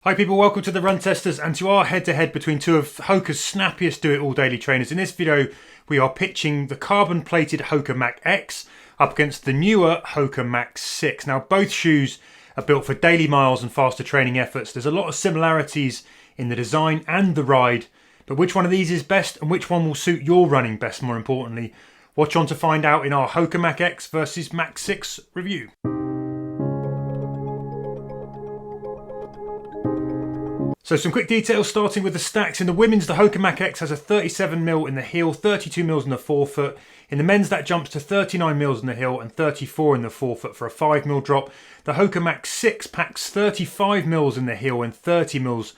Hi people, welcome to the Run Testers and to our head-to-head between two of HOKA's snappiest do-it-all daily trainers. In this video, we are pitching the carbon-plated HOKA Mach X up against the newer HOKA Mach 6. Now, both shoes are built for daily miles and faster training efforts. There's a lot of similarities in the design and the ride, but which one of these is best and which one will suit your running best, more importantly? Watch on to find out in our HOKA Mach X versus Mach 6 review. So some quick details starting with the stacks. In the women's, the HOKA Mach X has a 37mm in the heel, 32mm in the forefoot. In the men's, that jumps to 39mm in the heel and 34 in the forefoot for a 5mm drop. The HOKA Mach 6 packs 35mm in the heel and 30mm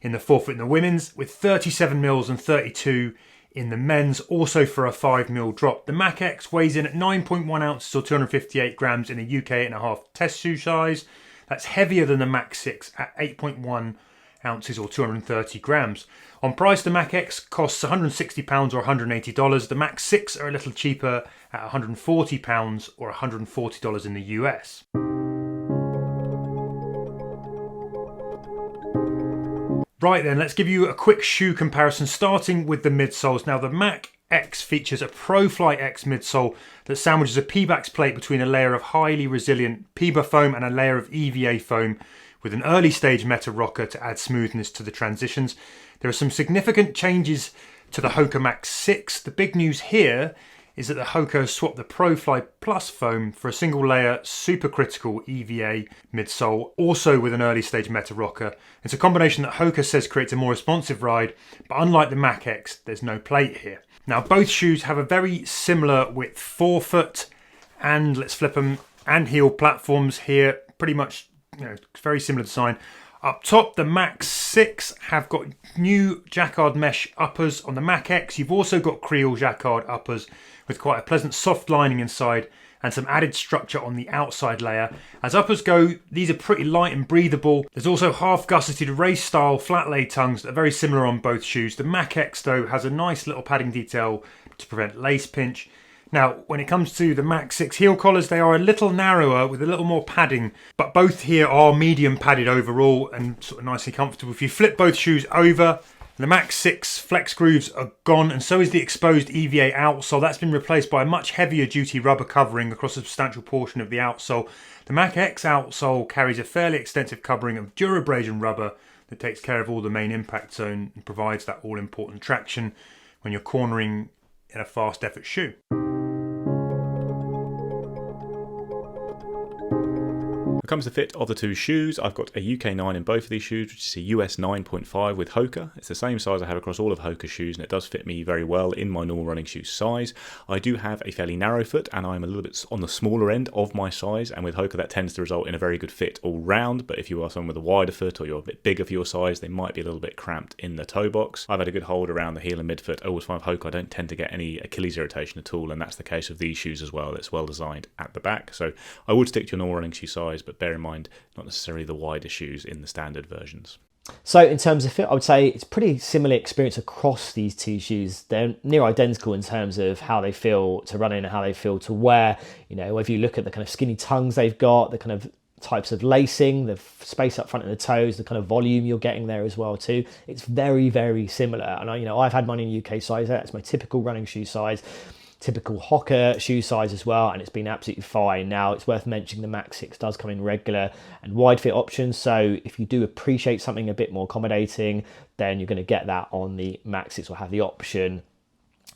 in the forefoot in the women's, with 37mm and 32 in the men's, also for a 5mm drop. The Mach X weighs in at 9.1 ounces or 258 grams in a UK 8.5 test shoe size. That's heavier than the Mach 6 at 8.1 ounces or 230 grams. On price, the Mach X costs £160 or $180. The Mach 6 are a little cheaper at £140 or $140 in the US. Right then, let's give you a quick shoe comparison starting with the midsoles. Now the Mach X features a ProFly X midsole that sandwiches a Pebax plate between a layer of highly resilient Peba foam and a layer of EVA foam, with an early stage meta rocker to add smoothness to the transitions. There are some significant changes to the HOKA Mach 6. The big news here is that the HOKA has swapped the ProFly Plus foam for a single layer supercritical EVA midsole, also with an early stage meta rocker. It's a combination that HOKA says creates a more responsive ride, but unlike the Mach X, there's no plate here. Now both shoes have a very similar width forefoot and, let's flip them, and heel platforms here, pretty much very similar design. Up top, the Mach 6 have got new jacquard mesh uppers. On the Mach X, you've also got Creole jacquard uppers with quite a pleasant soft lining inside and some added structure on the outside layer. As uppers go, these are pretty light and breathable. There's also half-gusseted race-style flat-laid tongues that are very similar on both shoes. The Mach X, though, has a nice little padding detail to prevent lace pinch. Now, when it comes to the Mach 6 heel collars, they are a little narrower with a little more padding, but both here are medium padded overall and sort of nicely comfortable. If you flip both shoes over, the Mach 6 flex grooves are gone, and so is the exposed EVA outsole. That's been replaced by a much heavier duty rubber covering across a substantial portion of the outsole. The Mach X outsole carries a fairly extensive covering of durabrasion rubber that takes care of all the main impact zone and provides that all-important traction when you're cornering in a fast effort shoe. When it comes to fit of the two shoes, I've got a UK 9 in both of these shoes, which is a US 9.5 with HOKA. It's the same size I have across all of HOKA's shoes, and it does fit me very well in my normal running shoe size. I do have a fairly narrow foot, and I'm a little bit on the smaller end of my size, and with HOKA that tends to result in a very good fit all round, but if you are someone with a wider foot or you're a bit bigger for your size, they might be a little bit cramped in the toe box. I've had a good hold around the heel and midfoot. I always find with HOKA I don't tend to get any Achilles irritation at all, and that's the case with these shoes as well. It's well designed at the back, so I would stick to your normal running shoe size, but bear in mind, not necessarily the wider shoes in the standard versions. So in terms of fit, I would say it's pretty similar experience across these two shoes. They're near identical in terms of how they feel to run in and how they feel to wear. If you look at the kind of skinny tongues they've got, the kind of types of lacing, the space up front of the toes, the kind of volume you're getting there as well too. It's very, very similar. And I've had mine in UK size. That's my typical running shoe size. Typical HOKA shoe size as well, and it's been absolutely fine. Now, it's worth mentioning the Mach 6 does come in regular and wide fit options, so if you do appreciate something a bit more accommodating, then you're going to get that on the Mach 6 or have the option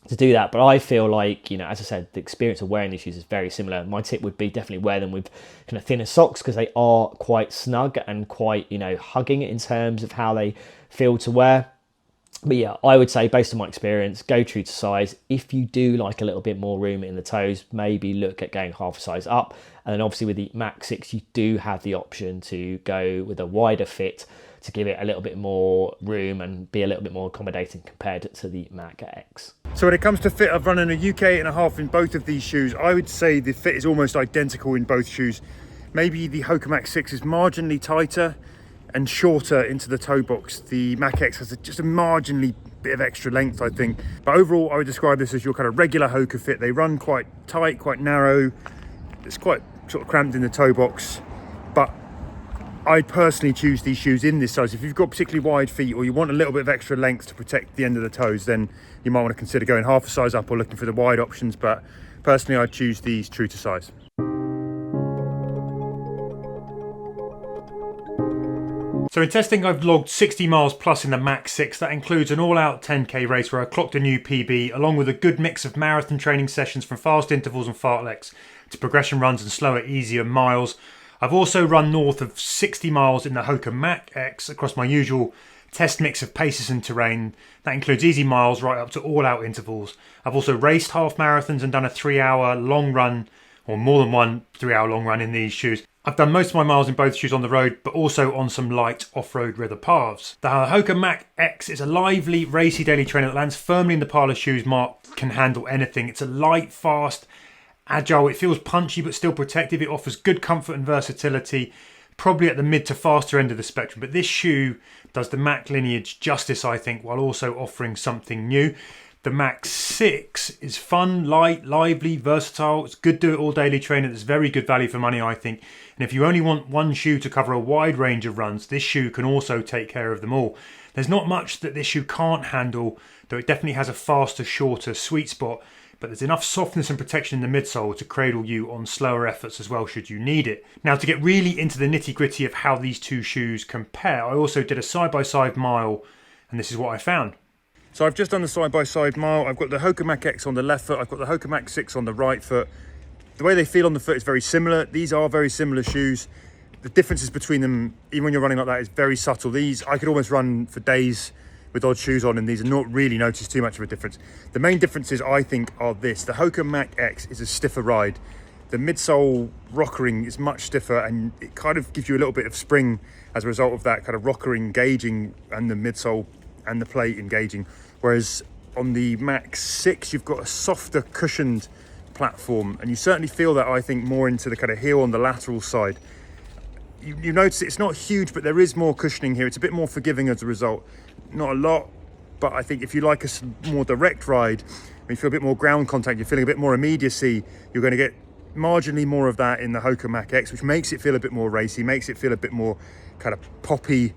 to do that. But I feel like, as I said, the experience of wearing these shoes is very similar. My tip would be definitely wear them with kind of thinner socks because they are quite snug and quite, hugging in terms of how they feel to wear. But yeah, I would say based on my experience, go true to size. If you do like a little bit more room in the toes, maybe look at going half a size up. And then obviously with the Mach 6, you do have the option to go with a wider fit to give it a little bit more room and be a little bit more accommodating compared to the Mach X. So when it comes to fit, I've running a UK 8.5 in both of these shoes. I would say the fit is almost identical in both shoes. Maybe the HOKA Mach 6 is marginally tighter and shorter into the toe box. The Mach X has just a marginally bit of extra length, I think. But overall, I would describe this as your kind of regular HOKA fit. They run quite tight, quite narrow. It's quite sort of cramped in the toe box, but I'd personally choose these shoes in this size. If you've got particularly wide feet or you want a little bit of extra length to protect the end of the toes, then you might want to consider going half a size up or looking for the wide options. But personally, I'd choose these true to size. So in testing, I've logged 60 miles plus in the Mach 6. That includes an all-out 10k race where I clocked a new PB, along with a good mix of marathon training sessions from fast intervals and fartleks to progression runs and slower, easier miles. I've also run north of 60 miles in the HOKA Mach X across my usual test mix of paces and terrain. That includes easy miles right up to all-out intervals. I've also raced half marathons and done a 3-hour long run, or more than one 3-hour long run in these shoes. I've done most of my miles in both shoes on the road, but also on some light off-road river paths. The HOKA Mach X is a lively, racy daily trainer that lands firmly in the pile of shoes marked can handle anything. It's a light, fast, agile. It feels punchy but still protective. It offers good comfort and versatility, probably at the mid to faster end of the spectrum. But this shoe does the Mach lineage justice, I think, while also offering something new. The Mach 6 is fun, light, lively, versatile. It's good do-it-all daily trainer that's very good value for money, I think. And if you only want one shoe to cover a wide range of runs, this shoe can also take care of them all. There's not much that this shoe can't handle, though it definitely has a faster, shorter sweet spot. But there's enough softness and protection in the midsole to cradle you on slower efforts as well should you need it. Now, to get really into the nitty-gritty of how these two shoes compare, I also did a side-by-side mile, and this is what I found. So I've just done the side-by-side mile. I've got the HOKA Mach X on the left foot. I've got the HOKA Mach 6 on the right foot. The way they feel on the foot is very similar. These are very similar shoes. The differences between them, even when you're running like that, is very subtle. These, I could almost run for days with odd shoes on, and these are not really notice too much of a difference. The main differences, I think, are this. The HOKA Mach X is a stiffer ride. The midsole rockering is much stiffer, and it kind of gives you a little bit of spring as a result of that kind of rocker engaging and the midsole and the plate engaging. Whereas on the Mach 6, you've got a softer cushioned platform, and you certainly feel that, I think, more into the kind of heel on the lateral side. You notice it's not huge, but there is more cushioning here. It's a bit more forgiving as a result. Not a lot, but I think if you like a more direct ride, when you feel a bit more ground contact, you're feeling a bit more immediacy, you're going to get marginally more of that in the HOKA Mach X, which makes it feel a bit more racy, makes it feel a bit more kind of poppy.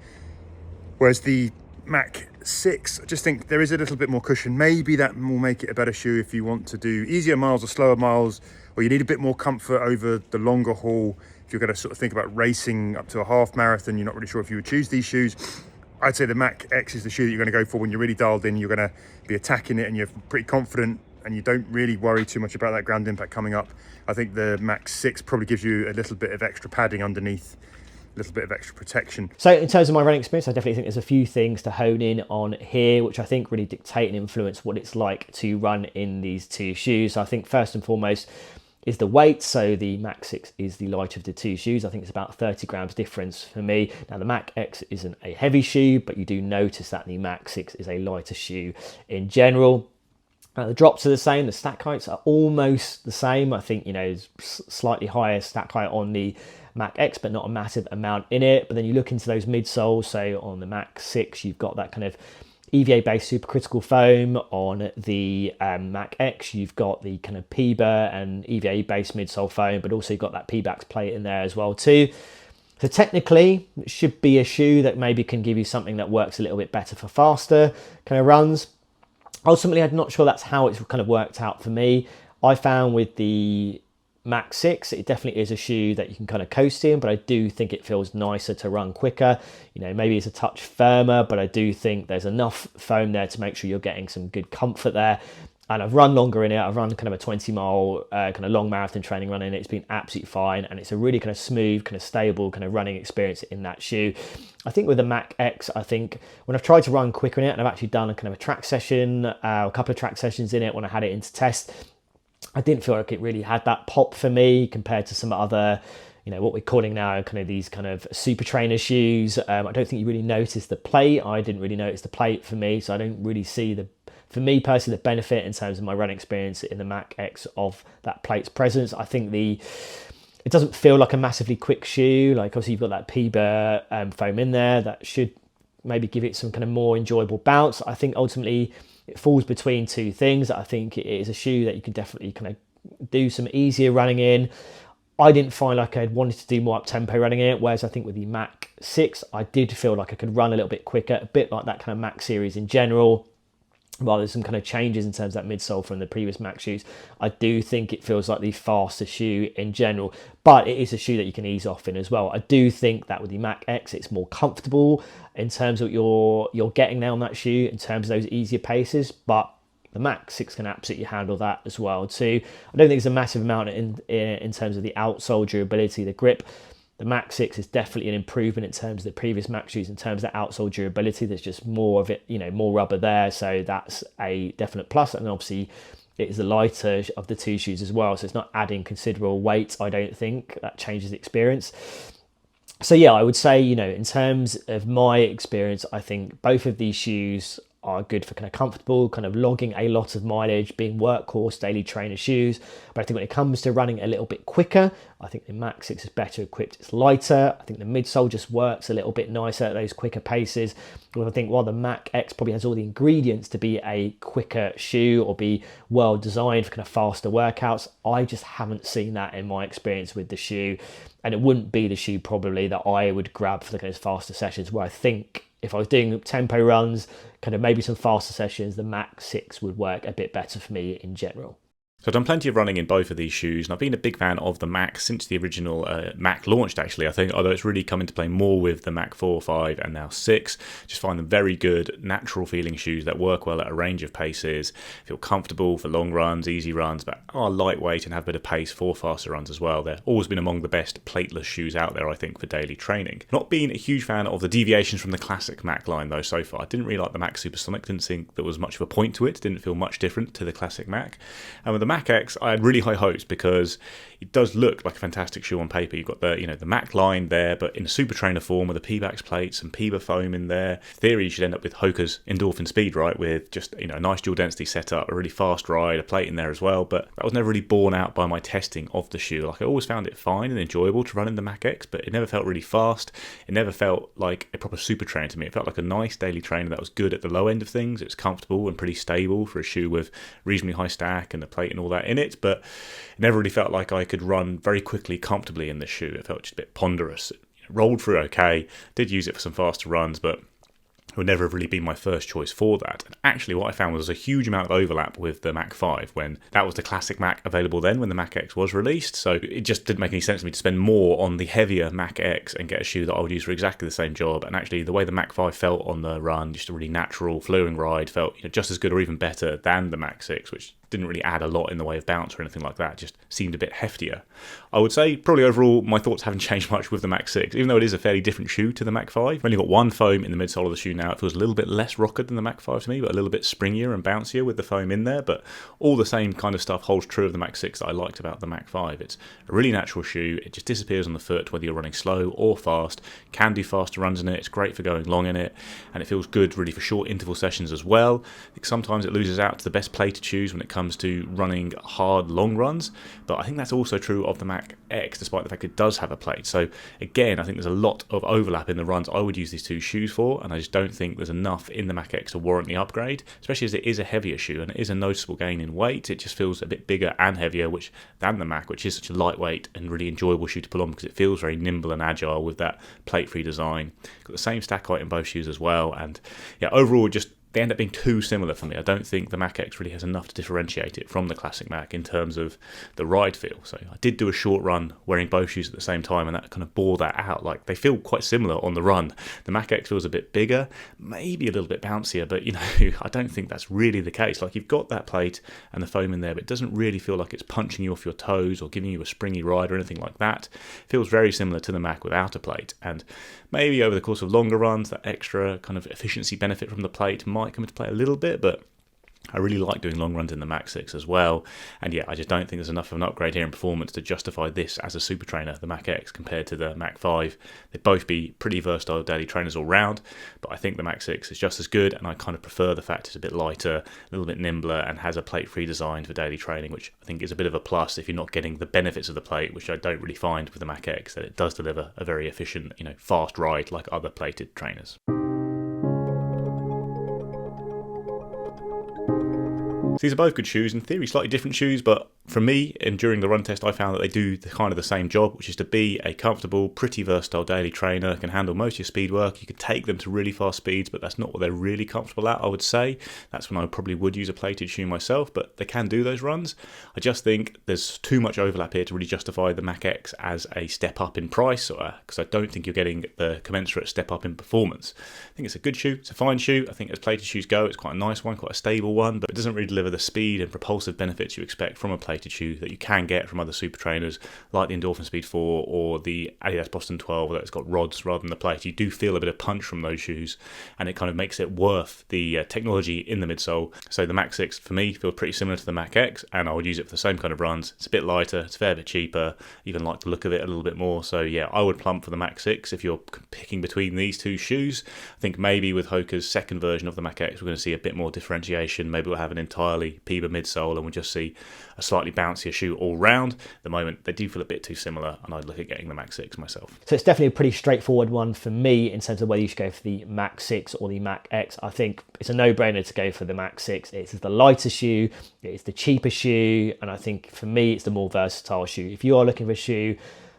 Whereas the Mach 6, I just think there is a little bit more cushion. Maybe that will make it a better shoe if you want to do easier miles or slower miles, or you need a bit more comfort over the longer haul. If you're going to sort of think about racing up to a half marathon, you're not really sure if you would choose these shoes. I'd say the Mach X is the shoe that you're going to go for when you're really dialed in. You're going to be attacking it and you're pretty confident and you don't really worry too much about that ground impact coming up. I think the Mach 6 probably gives you a little bit of extra padding underneath, a little bit of extra protection. So in terms of my running experience, I definitely think there's a few things to hone in on here, which I think really dictate and influence what it's like to run in these two shoes. So I think first and foremost is the weight. So the Mach 6 is the lighter of the two shoes. I think it's about 30 grams difference for me. Now the Mach X isn't a heavy shoe, but you do notice that the Mach 6 is a lighter shoe in general. The drops are the same, the stack heights are almost the same. I think, there's slightly higher stack height on the Mach X, but not a massive amount in it. But then you look into those midsoles, so on the Mach 6, you've got that kind of EVA-based supercritical foam. On the Mach X, you've got the kind of PBA and EVA-based midsole foam, but also you've got that PBAX plate in there as well too. So technically, it should be a shoe that maybe can give you something that works a little bit better for faster kind of runs. Ultimately, I'm not sure that's how it's kind of worked out for me. I found with the Mach 6, it definitely is a shoe that you can kind of coast in, but I do think it feels nicer to run quicker. Maybe it's a touch firmer, but I do think there's enough foam there to make sure you're getting some good comfort there. And I've run longer in it. I've run kind of a 20-mile kind of long marathon training run in it. It's been absolutely fine, and it's a really kind of smooth, kind of stable kind of running experience in that shoe. I think with the Mach X, I think when I've tried to run quicker in it, and I've actually done a kind of a track session, a couple of track sessions in it when I had it into test, I didn't feel like it really had that pop for me compared to some other, what we're calling now kind of these kind of super trainer shoes. I don't think you really notice the plate. I didn't really notice the plate for me, so I don't really see for me personally, the benefit in terms of my running experience in the Mach X of that plate's presence. I think it doesn't feel like a massively quick shoe. Like obviously you've got that PBA foam in there that should maybe give it some kind of more enjoyable bounce. I think ultimately it falls between two things. I think it is a shoe that you can definitely kind of do some easier running in. I didn't find like I wanted to do more up-tempo running in it, whereas I think with the Mach 6, I did feel like I could run a little bit quicker, a bit like that kind of Mach series in general. While there's some kind of changes in terms of that midsole from the previous Mach shoes, I do think it feels like the faster shoe in general, but it is a shoe that you can ease off in as well. I do think that with the Mach X, it's more comfortable in terms of what you're getting there on that shoe, in terms of those easier paces, but the Mach 6 can absolutely handle that as well too. I don't think there's a massive amount in terms of the outsole durability, the grip. The Mach 6 is definitely an improvement in terms of the previous Mach shoes, in terms of the outsole durability. There's just more of it, more rubber there. So that's a definite plus. And obviously it is the lighter of the two shoes as well. So it's not adding considerable weight. I don't think that changes the experience. So yeah, I would say, in terms of my experience, I think both of these shoes are good for kind of comfortable, kind of logging a lot of mileage, being workhorse, daily trainer shoes. But I think when it comes to running a little bit quicker, I think the Mach 6 is better equipped. It's lighter. I think the midsole just works a little bit nicer at those quicker paces. I think while the Mach X probably has all the ingredients to be a quicker shoe or be well designed for kind of faster workouts, I just haven't seen that in my experience with the shoe. And it wouldn't be the shoe probably that I would grab for the kind of faster sessions, where I think if I was doing tempo runs, kind of maybe some faster sessions, the Mach 6 would work a bit better for me in general. So I've done plenty of running in both of these shoes, and I've been a big fan of the Mach since the original Mach launched, actually, I think, although it's really come into play more with the Mach 4, 5, and now 6. Just find them very good, natural-feeling shoes that work well at a range of paces, feel comfortable for long runs, easy runs, but are lightweight and have a bit of pace for faster runs as well. They've always been among the best plateless shoes out there, I think, for daily training. Not being a huge fan of the deviations from the classic Mach line, though, so far. I didn't really like the Mach Supersonic, didn't think there was much of a point to it, didn't feel much different to the classic Mach. And with the Mach X, I had really high hopes because it does look like a fantastic shoe on paper. You've got the Mach line there, but in a super trainer form with a Pebax plate, some Peba foam in there. In theory, you should end up with Hoka's Endorphin Speed, right? With just a nice dual density setup, a really fast ride, a plate in there as well. But that was never really borne out by my testing of the shoe. Like I always found it fine and enjoyable to run in the Mach X, but it never felt really fast. It never felt like a proper super trainer to me. It felt like a nice daily trainer that was good at the low end of things. It's comfortable and pretty stable for a shoe with reasonably high stack and the plate and all that in it. But it never really felt like I could run very quickly, comfortably in the shoe. It felt just a bit ponderous. It rolled through okay. Did use it for some faster runs, but it would never have really been my first choice for that. And actually what I found was a huge amount of overlap with the Mach 5 when that was the classic Mach available then when the Mach X was released. So it just didn't make any sense to me to spend more on the heavier Mach X and get a shoe that I would use for exactly the same job. And actually the way the Mach 5 felt on the run, just a really natural flowing ride, felt just as good or even better than the Mach 6, which didn't really add a lot in the way of bounce or anything like that, just seemed a bit heftier. I would say probably overall my thoughts haven't changed much with the Mach 6, even though it is a fairly different shoe to the Mach 5. I've only got one foam in the midsole of the shoe now. It feels a little bit less rockered than the Mach 5 to me, but a little bit springier and bouncier with the foam in there, but all the same kind of stuff holds true of the Mach 6 that I liked about the Mach 5. It's a really natural shoe, it just disappears on the foot whether you're running slow or fast, can do faster runs in it, it's great for going long in it, and it feels good really for short interval sessions as well. I think sometimes it loses out to the best plated shoes when it comes to running hard long runs, but I think that's also true of the Mach X despite the fact it does have a plate. So again, I think there's a lot of overlap in the runs I would use these two shoes for, and I just don't think there's enough in the Mach X to warrant the upgrade, especially as it is a heavier shoe and it is a noticeable gain in weight. It just feels a bit bigger and heavier than the Mach, which is such a lightweight and really enjoyable shoe to pull on because it feels very nimble and agile with that plate free design. Got the same stack height in both shoes as well, and yeah, overall just they end up being too similar for me. I don't think the Mach X really has enough to differentiate it from the classic Mach in terms of the ride feel. So I did do a short run wearing both shoes at the same time, and that kind of bore that out. Like they feel quite similar on the run. The Mach X feels a bit bigger, maybe a little bit bouncier, but I don't think that's really the case. Like you've got that plate and the foam in there, but it doesn't really feel like it's punching you off your toes or giving you a springy ride or anything like that. It feels very similar to the Mach without a plate, and maybe over the course of longer runs, that extra kind of efficiency benefit from the plate might come into play a little bit, but I really like doing long runs in the Mach 6 as well. And yeah, I just don't think there's enough of an upgrade here in performance to justify this as a super trainer, the Mach X, compared to the Mach 5. They'd both be pretty versatile daily trainers all round, but I think the Mach 6 is just as good, and I kind of prefer the fact it's a bit lighter, a little bit nimbler, and has a plate-free design for daily training, which I think is a bit of a plus if you're not getting the benefits of the plate, which I don't really find with the Mach X, that it does deliver a very efficient, fast ride like other plated trainers. These are both good shoes. In theory, slightly different shoes, but for me, and during the run test, I found that they do kind of the same job, which is to be a comfortable, pretty versatile daily trainer, can handle most of your speed work. You could take them to really fast speeds, but that's not what they're really comfortable at, I would say. That's when I probably would use a plated shoe myself, but they can do those runs. I just think there's too much overlap here to really justify the Mach X as a step up in price, because I don't think you're getting the commensurate step up in performance. I think it's a good shoe, it's a fine shoe. I think as plated shoes go, it's quite a nice one, quite a stable one, but it doesn't really deliver the speed and propulsive benefits you expect from a plated shoe that you can get from other super trainers like the Endorphin Speed 4 or the Adidas Boston 12, where it's got rods rather than the plate. You do feel a bit of punch from those shoes, and it kind of makes it worth the technology in the midsole. So the Mach 6 for me feels pretty similar to the Mach X, and I would use it for the same kind of runs. It's a bit lighter, it's a fair bit cheaper, even like the look of it a little bit more. So yeah, I would plump for the Mach 6 if you're picking between these two shoes. I think maybe with Hoka's second version of the Mach X, we're going to see a bit more differentiation. Maybe we'll have an entirely PIBA midsole, and we'll just see a slightly bouncier shoe all round. At the moment, they do feel a bit too similar, and I'd look at getting the Mach 6 myself. So it's definitely a pretty straightforward one for me in terms of whether you should go for the Mach 6 or the Mach X. I think it's a no-brainer to go for the Mach 6. It's the lighter shoe, it's the cheaper shoe, and I think for me, it's the more versatile shoe. If you are looking for a shoe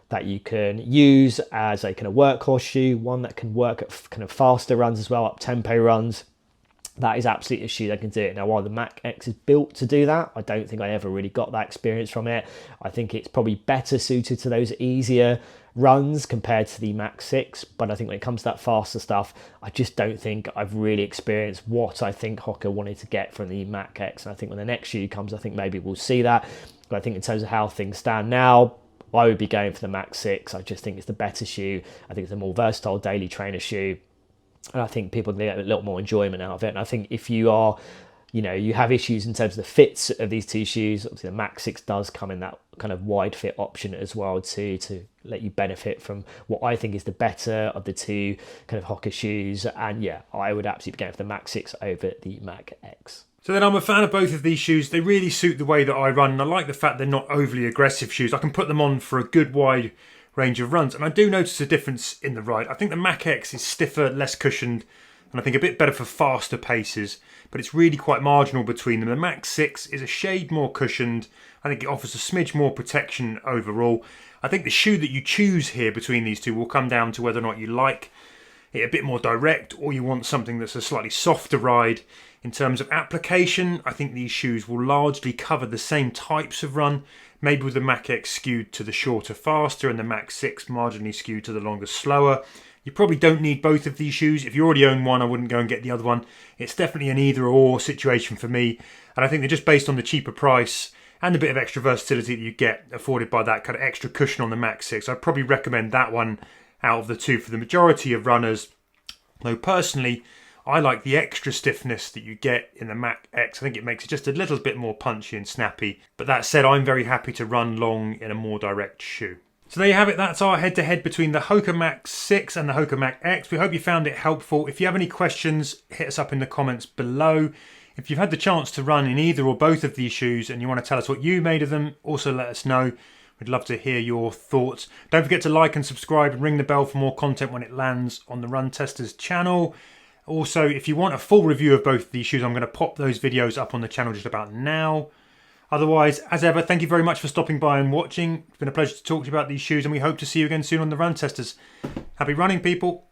that you can use as a kind of workhorse shoe, one that can work at kind of faster runs as well, up-tempo runs, that is absolutely a shoe that can do it. Now, while the Mach X is built to do that, I don't think I ever really got that experience from it. I think it's probably better suited to those easier runs compared to the Mach 6, but I think when it comes to that faster stuff, I just don't think I've really experienced what I think Hoka wanted to get from the Mach X. And I think when the next shoe comes, I think maybe we'll see that. But I think in terms of how things stand now, I would be going for the Mach 6. I just think it's the better shoe. I think it's a more versatile daily trainer shoe. And I think people get a little more enjoyment out of it. And I think if you are, you have issues in terms of the fits of these two shoes, obviously the Mach 6 does come in that kind of wide fit option as well to let you benefit from what I think is the better of the two kind of Hoka shoes. And yeah, I would absolutely be going for the Mach 6 over the Mach X. So then I'm a fan of both of these shoes. They really suit the way that I run, and I like the fact they're not overly aggressive shoes. I can put them on for a good wide range of runs, and I do notice a difference in the ride. I think the Mach X is stiffer, less cushioned, and I think a bit better for faster paces, but it's really quite marginal between them. The Mach 6 is a shade more cushioned. I think it offers a smidge more protection overall. I think the shoe that you choose here between these two will come down to whether or not you like it a bit more direct or you want something that's a slightly softer ride. In terms of application, I think these shoes will largely cover the same types of run, maybe with the Mach X skewed to the shorter, faster, and the Mach 6 marginally skewed to the longer, slower. You probably don't need both of these shoes. If you already own one, I wouldn't go and get the other one. It's definitely an either-or situation for me, and I think they're just based on the cheaper price and a bit of extra versatility that you get afforded by that kind of extra cushion on the Mach 6. I'd probably recommend that one out of the two for the majority of runners, though personally, I like the extra stiffness that you get in the Mach X. I think it makes it just a little bit more punchy and snappy. But that said, I'm very happy to run long in a more direct shoe. So there you have it. That's our head-to-head between the HOKA Mach 6 and the HOKA Mach X. We hope you found it helpful. If you have any questions, hit us up in the comments below. If you've had the chance to run in either or both of these shoes and you want to tell us what you made of them, also let us know. We'd love to hear your thoughts. Don't forget to like and subscribe and ring the bell for more content when it lands on the Run Testers channel. Also, if you want a full review of both of these shoes, I'm going to pop those videos up on the channel just about now. Otherwise, as ever, thank you very much for stopping by and watching. It's been a pleasure to talk to you about these shoes, and we hope to see you again soon on the Run Testers. Happy running, people.